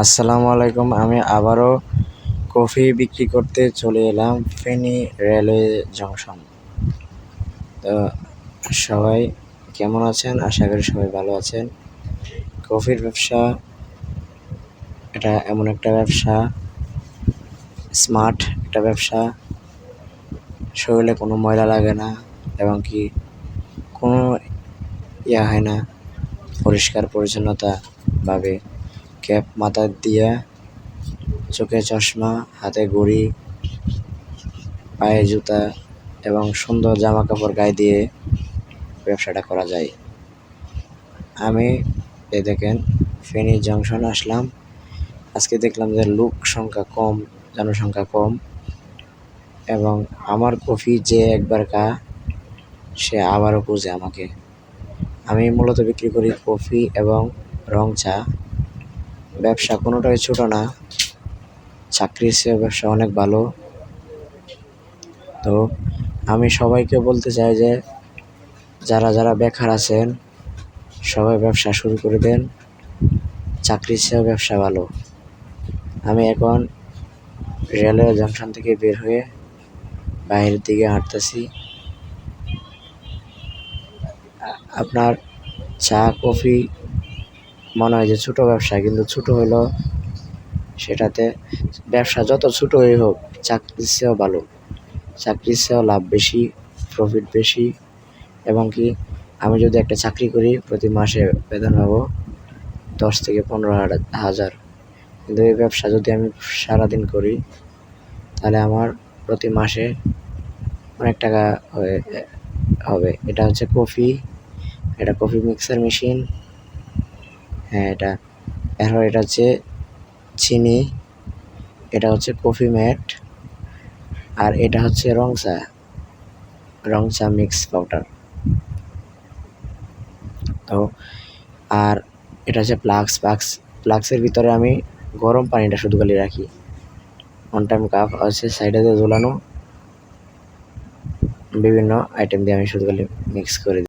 আসসালামু আলাইকুম। আমি আবারও কফি বিক্রি করতে চলে এলাম ফেনী রেলওয়ে জংশন। তো সবাই কেমন আছেন? আশা করি সবাই ভালো আছেন। কফির ব্যবসা এটা এমন একটা ব্যবসা, স্মার্ট একটা ব্যবসা। শরীরে কোনো ময়লা লাগে না এবং কি কোনো হয় না, পরিষ্কার পরিচ্ছন্নতাভাবে ক্যাপ মাথা দিয়া, চোখে চশমা, হাতে ঘড়ি, পায়ে জুতা এবং সুন্দর জামা কাপড় গায়ে দিয়ে ব্যবসাটা করা যায়। আমি দেখেন ফেনী জংশন আসলাম। আজকে দেখলাম যে জনসংখ্যা কম এবং আমার কফি যে একবার সে আবারও খুঁজে আমাকে। আমি মূলত বিক্রি করি কফি এবং রং চা। ব্যবসা কোনোটাই ছোট না, চাকরির চেয়ে ব্যবসা অনেক ভালো। তো আমি সবাইকে বলতে চাই যে যারা বেকার আছেন সবাই ব্যবসা শুরু করে দেন, চাকরির চেয়েও ব্যবসা ভালো। আমি এখন রেলওয়ে জংশন থেকে বের হয়ে বাইরের দিকে হাঁটতেছি। আপনার চা কফি মনে হয় যে ছোটো ব্যবসা, কিন্তু ছোটো হলেও সেটাতে ব্যবসা যত ছোটোই হোক চাকরির চেয়েও ভালো, চাকরির চেয়েও লাভ বেশি, প্রফিট বেশি। এবং কি আমি যদি একটা চাকরি করি প্রতি মাসে বেতন পাবো 10 থেকে 15,000, কিন্তু এই ব্যবসা যদি আমি সারাদিন করি তাহলে আমার প্রতি মাসে অনেক টাকা হবে। এটা হচ্ছে কফি, এটা কফি মিক্সার মেশিন, হ্যাঁ এটা হচ্ছে চিনি, এটা হচ্ছে কফি ম্যাট, আর এটা হচ্ছে রং চা মিক্স পাউডার। তো আর এটা হচ্ছে প্লাক্সের ভিতরে আমি গরম পানিটা শুধু খালি রাখি। অন টাইম কাপ আছে সাইডে ঝোলানো, বিভিন্ন আইটেম দিয়ে আমি শুধু খালি মিক্স করে দিই।